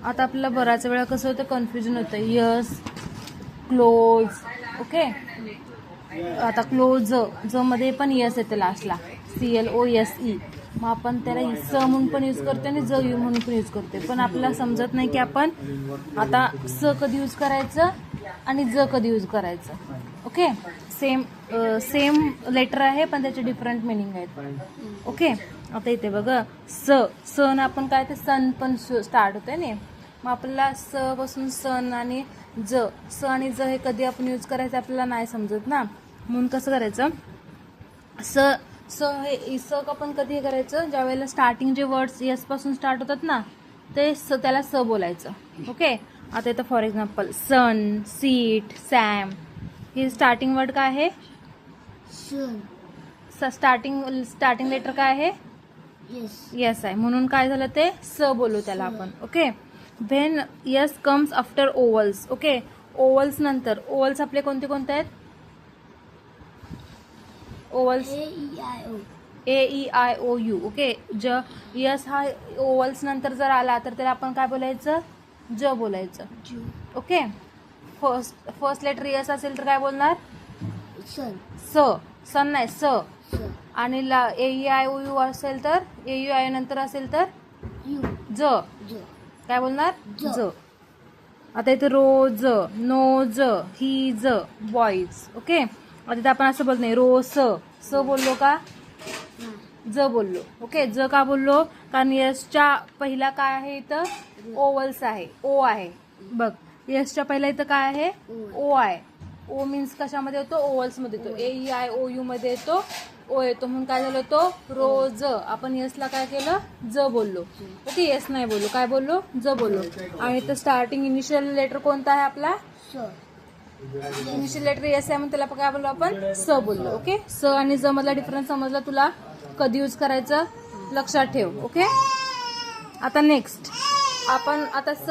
आता आपल्याला बराच वेळा कसं होतं, कन्फ्युजन होतं. Yes, close. ओके, आता क्लोज ज मध्ये पण यस येते लास्टला, CLOSE. मग आपण त्याला स म्हणून पण यूज करतो आणि ज यू म्हणून पण यूज करतो. पण आपल्याला समजत नाही की आपण आता स कधी यूज करायचं आणि ज कधी यूज करायचं. ओके, सेम लेटर आहे पण त्याचे डिफरंट मिनिंग आहेत. ओके, आता इथे बघा सन आपण काय ते सन पण स्टार्ट होते ना. मग आपल्याला स पासून सन आणि स आणि ज हे कधी आपण यूज करायचं आपल्याला नाही समजत ना. म्हणून कसं करायचं, स आपण कधी हे करायचं, ज्या वेळेला स्टार्टिंग जे वर्ड्स यस पासून स्टार्ट होतात ना ते त्याला स बोलायचं. ओके, आता इथं for example sun, sit, Sam. हे स्टार्टिंग वर्ड काय आहे, स्टार्टिंग लेटर काय आहे, यस आहे. म्हणून काय झालं ते स बोलू त्याला आपण. Okay, when yes comes after vowels. Okay, vowels नंतर, ओवल्स आपले कोणते कोणते आहेत, ओवल्स AEIOU. ओके, यस हा ओवल्स नंतर जर आला तर त्याला आपण काय बोलायचं, ज बोलायचं. ओके, फर्स्ट लेटर यस असेल तर काय बोलणार, सन नाही स. आणि AEIOU असेल तर, AUI नंतर असेल तर ज, काय बोलणार, ज. आता इथे रोज, नोज, हीज, बॉईज. ओके, आता इथे आपण असं बोलत नाही, रो स बोललो का, ज बोललो. ओके, ज का बोललो, कारण यसच्या पहिला काय आहे इथं, ओवल्स आहे, ओ आहे. बघ, यसच्या पहिला इथं काय आहे, ओ आहे. ओ मीन्स कशामध्ये येतो, ओवल्स मध्ये येतो. AEIOU मध्ये येतो, ओ येतो. म्हणून काय झालं, तो रोज. आपण यसला काय केलं, ज बोललो. ओके, यस नाही बोललो, काय बोललो, ज बोललो. आणि इथं स्टार्टिंग इनिशियल लेटर कोणता आहे आपला, इनिशियल लेटर यस आहे म्हणून त्याला काय बोललो आपण, स बोललो. ओके, स आणि ज मधला डिफरन्स समजला तुला, कधी यूज करायचं लक्षात ठेव. ओके, आता नेक्स्ट आपण आता स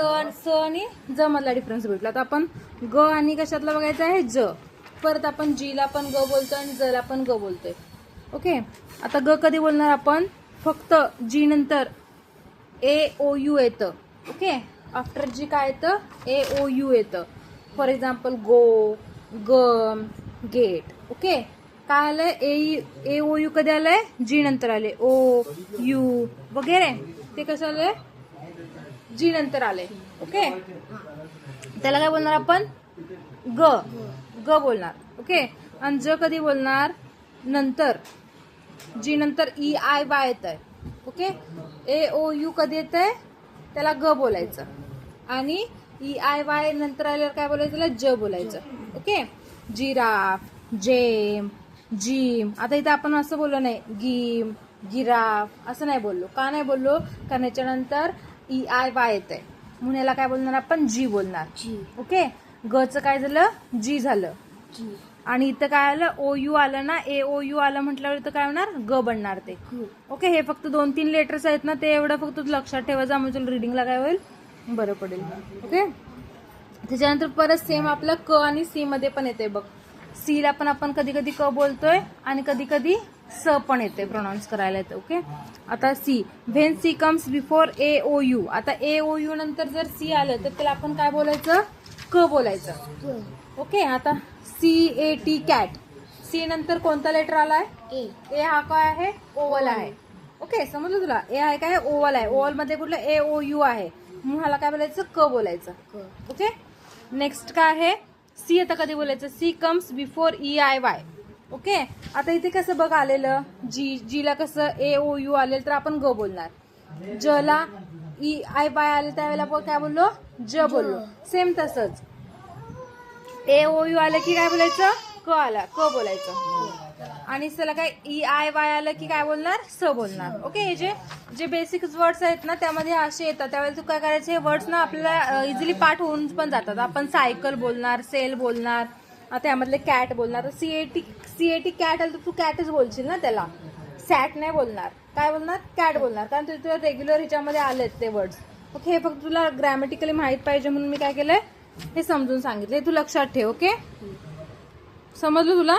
आणि ज मधला डिफरन्स भेटला. आता आपण ग आणि कशातला बघायचं आहे, ज. परत आपण जी ला पण ग बोलतोय आणि ज ला पण ग बोलतोय. ओके, आता ग कधी बोलणार आपण, फक्त जी नंतर AOU येतं. ओके, आफ्टर जी काय येतं, AOU येतं. For example go, gum, get. Okay, काय आलंय, AOU कधी आलंय, जी नंतर आले, ओ यू वगैरे, ते कसं आलंय, जी नंतर आले. ओके, त्याला काय बोलणार आपण, ग बोलणार. ओके, आणि ज कधी बोलणार, नंतर जी नंतर EIY येत आहे. ओके, AOU कधी येत आहे, त्याला ग बोलायचं. आणि EIY नंतर आल्यावर काय बोलायचं, त्याला ज बोलायचं. ओके, जिराफ, जेम, जिम. आता इथे आपण असं बोललो नाही, गिम, गिराफ असं नाही बोललो. का नाही बोललो, कारण याच्यानंतर EIY येत आहे म्हणून याला काय बोलणार आपण, जी बोलणार. ओके, गचं काय झालं, जी झालं. आणि इथं काय आलं, OU आलं ना, AOU आलं म्हटल्यावर इथं काय होणार, ग बनणार ते. ओके, हे फक्त 2-3 लेटर्स आहेत ना, ते एवढं फक्त लक्षात ठेवायचं, म्हणजे तुला रिडिंगला काय होईल, बरं पडेल. ओके, त्याच्यानंतर परत सेम आपलं क आणि सी मध्ये पण येते बघ. सी ला पण आपण कधी कधी क बोलतोय आणि कधी कधी स पण येते, प्रोनाऊन्स करायला येते. ओके, आता see, when C comes before AOU. आता AOU नंतर जर सी आलं तर त्याला आपण काय बोलायचं, क बोलायचं. ओके, आता CAT, कॅट. सी नंतर कोणता लेटर आलाय, ए हा काय आहे, ओवल आहे. ओके, समजलं तुला, ए आहे काय, ओवल आहे. ओवल मध्ये कुठलं, AOU आहे म्हणून ह्याला काय बोलायचं, क बोलायचं. ओके, नेक्स्ट काय आहे, सी. आता कधी बोलायचं, C comes before EIY. Okay, आता इथे कसं बघ आलेलं, जी ला कसं AOU आलेलं तर आपण ग बोलणार. ज ला EIY आले त्यावेळेला आपण काय बोललो, ज बोललो. सेम तसंच AOU आलं की काय बोलायचं, क आला, क बोलायचं. आणि त्याला काय EIY आलं की काय बोलणार, स बोलणार. ओके, हे जे बेसिक वर्ड्स आहेत ना त्यामध्ये असे येतात, त्यावेळेला तू काय करायचं, हे वर्ड्स ना आपल्याला इझिली पाठ होऊन पण जातात. आपण सायकल बोलणार, सेल बोलणार, आता यामधले कॅट बोलणार. तर CAT कॅट आलं तर तू कॅटच बोलशील ना, त्याला सॅट नाही बोलणार, काय बोलणार, कॅट बोलणार, कारण तुला रेग्युलर ह्याच्यामध्ये आलेत ते वर्ड्स. ओके, हे फक्त तुला ग्रॅमॅटिकली माहित पाहिजे म्हणून मी काय केलंय, हे समजून सांगितलं. हे तू लक्षात ठेव. ओके, समजलं तुला.